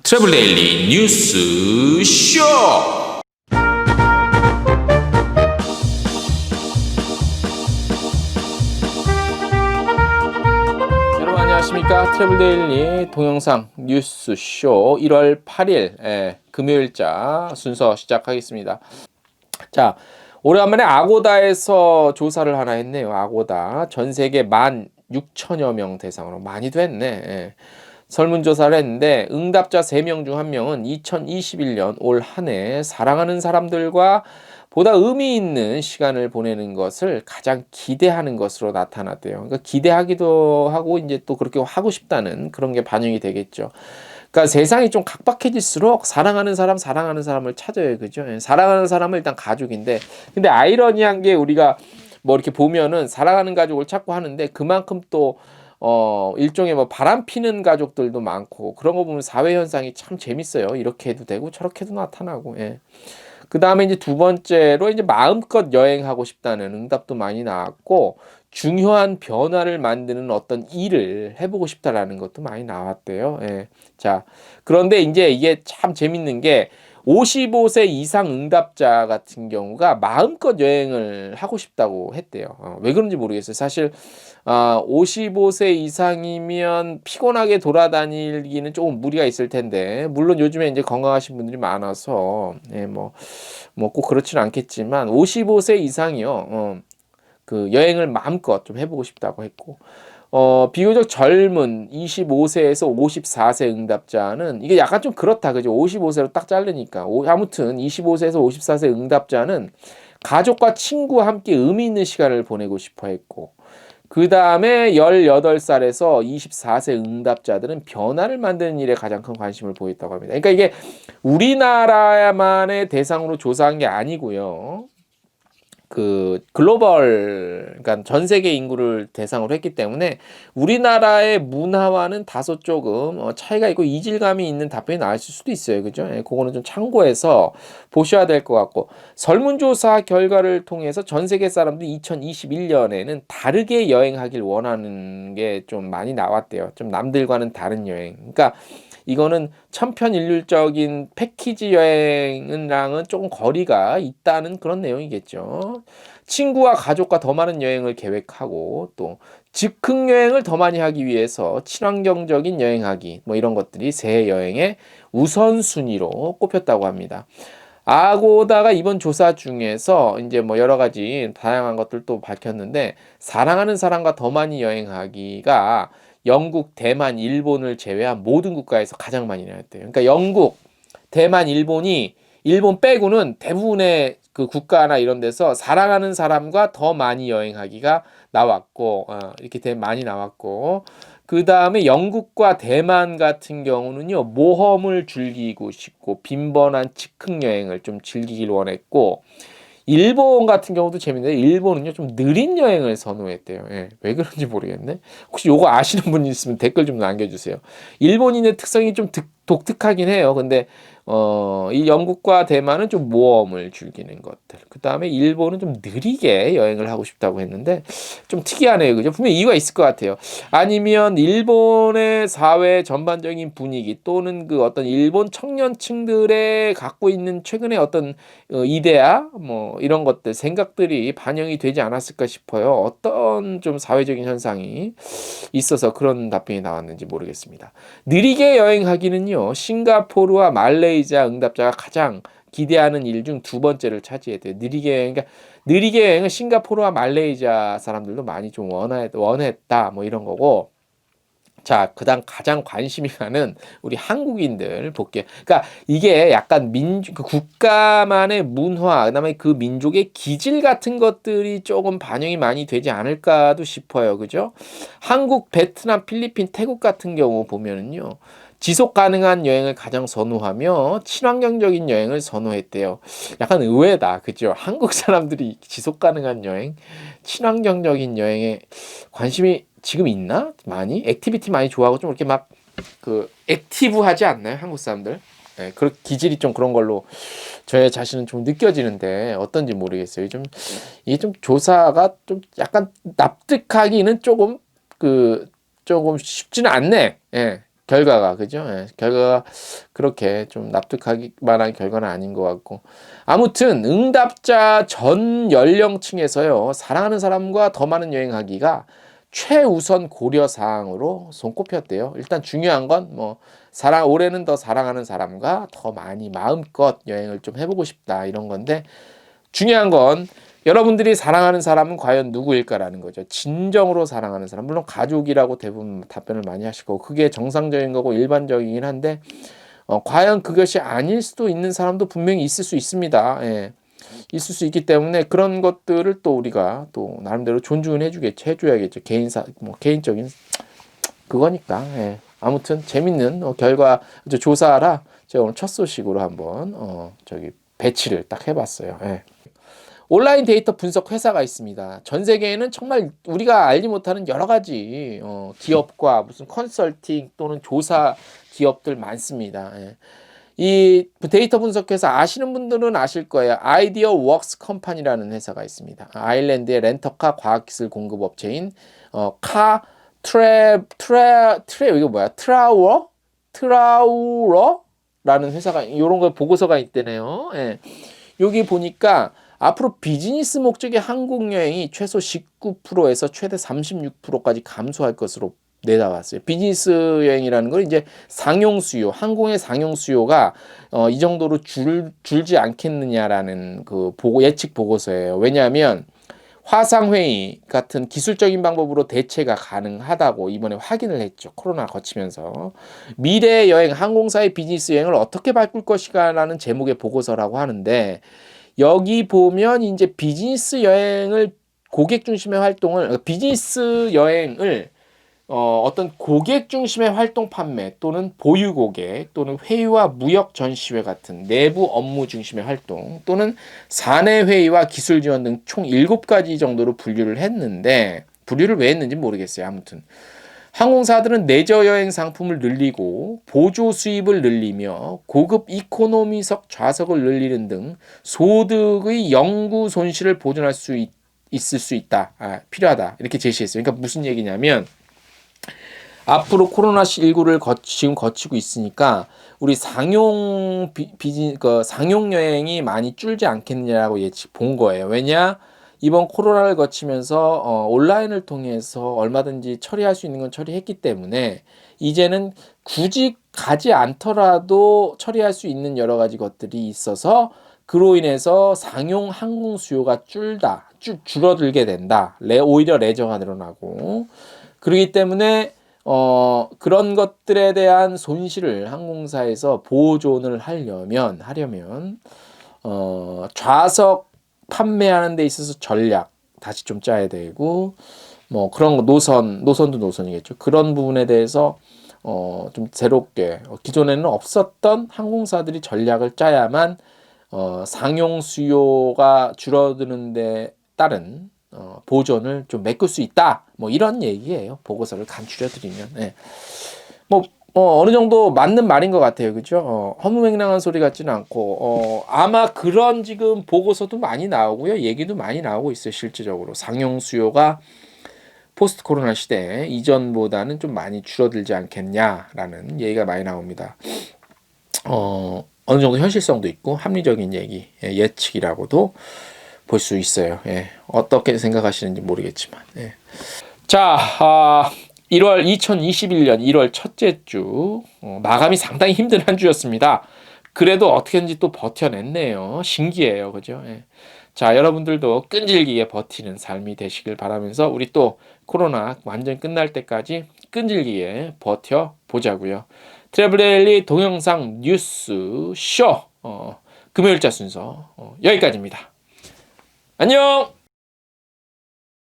트래블 데일리 뉴스 쇼. 여러분 안녕하십니까? 트래블 데일리 동영상 뉴스 쇼 1월 8일 금요일자 순서 시작하겠습니다. 자, 오래간만에 아고다에서 조사를 하나 했네요. 아고다 전 세계 16,000여 명 대상으로 많이도 했네. 설문조사를 했는데 응답자 3명 중 1명은 2021년 올 한 해 사랑하는 사람들과 보다 의미 있는 시간을 보내는 것을 가장 기대하는 것으로 나타났대요. 그러니까 기대하기도 하고 이제 또 그렇게 하고 싶다는 그런 게 반영이 되겠죠. 그러니까 세상이 좀 각박해질수록 사랑하는 사람을 찾아요. 그죠? 사랑하는 사람은 일단 가족인데, 근데 아이러니한 게 우리가 뭐 이렇게 보면은 사랑하는 가족을 찾고 하는데 그만큼 또 일종의 뭐 바람 피는 가족들도 많고 그런 거 보면 사회 현상이 참 재밌어요. 이렇게 해도 되고 저렇게 해도 나타나고. 그 다음에 이제 두 번째로 이제 마음껏 여행하고 싶다는 응답도 많이 나왔고, 중요한 변화를 만드는 어떤 일을 해보고 싶다라는 것도 많이 나왔대요. 자, 그런데 이제 이게 참 재밌는 게 55세 이상 응답자 같은 경우가 마음껏 여행을 하고 싶다고 했대요. 왜 그런지 모르겠어요. 사실 55세 이상이면 피곤하게 돌아다니기는 조금 무리가 있을 텐데, 물론 요즘에 이제 건강하신 분들이 많아서 뭐 꼭 그렇지는 않겠지만 55세 이상이요. 그 여행을 마음껏 좀 해보고 싶다고 했고, 비교적 젊은 25세에서 54세 응답자는 이게 약간 좀 그렇다. 그죠? 55세로 딱 자르니까. 아무튼 25세에서 54세 응답자는 가족과 친구와 함께 의미 있는 시간을 보내고 싶어 했고, 그 다음에 18살에서 24세 응답자들은 변화를 만드는 일에 가장 큰 관심을 보였다고 합니다. 그러니까 이게 우리나라만의 대상으로 조사한 게 아니고요. 그 글로벌, 그러니까 전 세계 인구를 대상으로 했기 때문에 우리나라의 문화와는 다소 조금 차이가 있고 이질감이 있는 답변이 나왔을 수도 있어요. 그죠? 그거는 좀 참고해서 보셔야 될 것 같고, 설문조사 결과를 통해서 전 세계 사람들이 2021년에는 다르게 여행하길 원하는 게 좀 많이 나왔대요. 좀 남들과는 다른 여행. 그러니까 이거는 천편일률적인 패키지 여행이랑은 조금 거리가 있다는 그런 내용이겠죠. 친구와 가족과 더 많은 여행을 계획하고, 또 즉흥 여행을 더 많이 하기 위해서 친환경적인 여행하기, 뭐 이런 것들이 새해 여행의 우선순위로 꼽혔다고 합니다. 아고다가 이번 조사 중에서 이제 뭐 여러 가지 다양한 것들도 밝혔는데, 사랑하는 사람과 더 많이 여행하기가 영국, 대만, 일본을 제외한 모든 국가에서 가장 많이 나왔대요. 그러니까 영국, 대만, 일본 빼고는 대부분의 그 국가나 이런 데서 사랑하는 사람과 더 많이 여행하기가 나왔고, 이렇게 많이 나왔고, 그 다음에 영국과 대만 같은 경우는요, 모험을 즐기고 싶고 빈번한 즉흥 여행을 좀 즐기길 원했고, 일본 같은 경우도 재밌는데 일본은요 좀 느린 여행을 선호했대요. 왜 그런지 모르겠네. 혹시 요거 아시는 분 있으면 댓글 좀 남겨주세요. 일본인의 특성이 좀 독특하긴 해요. 근데 이 영국과 대만은 좀 모험을 즐기는 것들. 그 다음에 일본은 좀 느리게 여행을 하고 싶다고 했는데 좀 특이하네요. 그죠? 분명히 이유가 있을 것 같아요. 아니면 일본의 사회 전반적인 분위기 또는 그 어떤 일본 청년층들의 갖고 있는 최근에 어떤 이데아 뭐 이런 것들 생각들이 반영이 되지 않았을까 싶어요. 어떤 좀 사회적인 현상이 있어서 그런 답변이 나왔는지 모르겠습니다. 느리게 여행하기는요, 싱가포르와 말레이시아 응답자가 가장 기대하는 일 중 두 번째를 차지했대요. 느리게 여행, 그러니까 느리게 여행은 싱가포르와 말레이시아 사람들도 많이 좀 원했다 뭐 이런 거고. 자, 그다음 가장 관심이 가는 우리 한국인들 볼게요. 그러니까 이게 약간 그 국가만의 문화, 그다음에 그 민족의 기질 같은 것들이 조금 반영이 많이 되지 않을까도 싶어요. 그죠? 한국, 베트남, 필리핀, 태국 같은 경우 보면은요. 지속 가능한 여행을 가장 선호하며 친환경적인 여행을 선호했대요. 약간 의외다. 그죠? 한국 사람들이 지속 가능한 여행, 친환경적인 여행에 관심이 지금 있나? 많이? 액티비티 많이 좋아하고 좀 이렇게 막 그 액티브하지 않나요? 한국 사람들? 그 기질이 좀 그런 걸로 저의 자신은 좀 느껴지는데 어떤지 모르겠어요. 좀 이게 좀 조사가 좀 약간 납득하기는 조금 조금 쉽지는 않네. 결과가 그죠? 예, 결과가 그렇게 좀 납득하기 만한 결과는 아닌 것 같고 아무튼 응답자 전 연령층에서요 사랑하는 사람과 더 많은 여행하기가 최우선 고려 사항으로 손꼽혔대요. 일단 중요한 건 뭐 사랑 올해는 더 사랑하는 사람과 더 많이 마음껏 여행을 좀 해보고 싶다 이런 건데 중요한 건 여러분들이 사랑하는 사람은 과연 누구일까라는 거죠. 진정으로 사랑하는 사람. 물론 가족이라고 대부분 답변을 많이 하실 거고 그게 정상적인 거고 일반적이긴 한데 과연 그것이 아닐 수도 있는 사람도 분명히 있을 수 있습니다. 예. 있을 수 있기 때문에 그런 것들을 또 우리가 또 나름대로 존중을 해줘야겠죠. 개인적인 그거니까. 예. 아무튼 재밌는 결과 조사하라. 제가 오늘 첫 소식으로 한번 저기 배치를 딱 해봤어요. 예. 온라인 데이터 분석 회사가 있습니다. 전 세계에는 정말 우리가 알지 못하는 여러 가지 기업과 무슨 컨설팅 또는 조사 기업들 많습니다. 예. 이 데이터 분석 회사 아시는 분들은 아실 거예요. 아이디어 웍스 컴퍼니라는 회사가 있습니다. 아일랜드의 렌터카 과학기술 공급 업체인 카 이거 뭐야? 트라우러라는 회사가 이런 거 보고서가 있대네요. 예. 여기 보니까 앞으로 비즈니스 목적의 한국 여행이 최소 19%에서 최대 36%까지 감소할 것으로 내다봤어요. 비즈니스 여행이라는 건 이제 상용 수요, 항공의 상용 수요가 이 정도로 줄지 않겠느냐라는 그 예측 보고서예요. 왜냐하면 화상회의 같은 기술적인 방법으로 대체가 가능하다고 이번에 확인을 했죠. 코로나 거치면서. 미래 여행, 항공사의 비즈니스 여행을 어떻게 바꿀 것인가라는 제목의 보고서라고 하는데 여기 보면 이제 비즈니스 여행을 고객 중심의 활동을 비즈니스 여행을 어떤 고객 중심의 활동 판매 또는 보유 고객 또는 회의와 무역 전시회 같은 내부 업무 중심의 활동 또는 사내 회의와 기술 지원 등 총 7가지 정도로 분류를 했는데 분류를 왜 했는지 모르겠어요. 아무튼 항공사들은 내저 여행 상품을 늘리고 보조 수입을 늘리며 고급 이코노미석 좌석을 늘리는 등 소득의 영구 손실을 보존할 수 있을 수 있다. 필요하다. 이렇게 제시했어요. 그러니까 무슨 얘기냐면 앞으로 코로나19를 지금 거치고 있으니까 우리 상용 상용 여행이 많이 줄지 않겠느냐라고 예측 본 거예요. 왜냐? 이번 코로나를 거치면서 온라인을 통해서 얼마든지 처리할 수 있는 건 처리했기 때문에 이제는 굳이 가지 않더라도 처리할 수 있는 여러 가지 것들이 있어서 그로 인해서 상용 항공 수요가 줄어들게 된다. 오히려 레저가 늘어나고 그렇기 때문에 그런 것들에 대한 손실을 항공사에서 보존을 하려면 좌석 판매하는 데 있어서 전략 다시 좀 짜야 되고 뭐 그런 거 노선도 노선이겠죠. 그런 부분에 대해서 좀 새롭게 기존에는 없었던 항공사들이 전략을 짜야만 상용 수요가 줄어드는 데 따른 보존을 좀 메꿀 수 있다. 뭐 이런 얘기예요. 보고서를 간추려 드리면. 네. 어느 정도 맞는 말인 것 같아요. 그죠? 허무맹랑한 소리 같지는 않고, 아마 그런 지금 보고서도 많이 나오고요. 얘기도 많이 나오고 있어요. 실질적으로. 상용 수요가 포스트 코로나 시대 이전보다는 좀 많이 줄어들지 않겠냐라는 얘기가 많이 나옵니다. 어느 정도 현실성도 있고 합리적인 얘기, 예측이라고도 볼 수 있어요. 예. 어떻게 생각하시는지 모르겠지만. 예. 자, 2021년 1월 첫째 주 마감이 상당히 힘든 한 주였습니다. 그래도 어떻게든지 또 버텨냈네요. 신기해요. 그죠? 예. 자, 여러분들도 끈질기게 버티는 삶이 되시길 바라면서 우리 또 코로나 완전 끝날 때까지 끈질기게 버텨보자고요. 트래블데일리 동영상 뉴스 쇼 금요일자 순서 여기까지입니다. 안녕!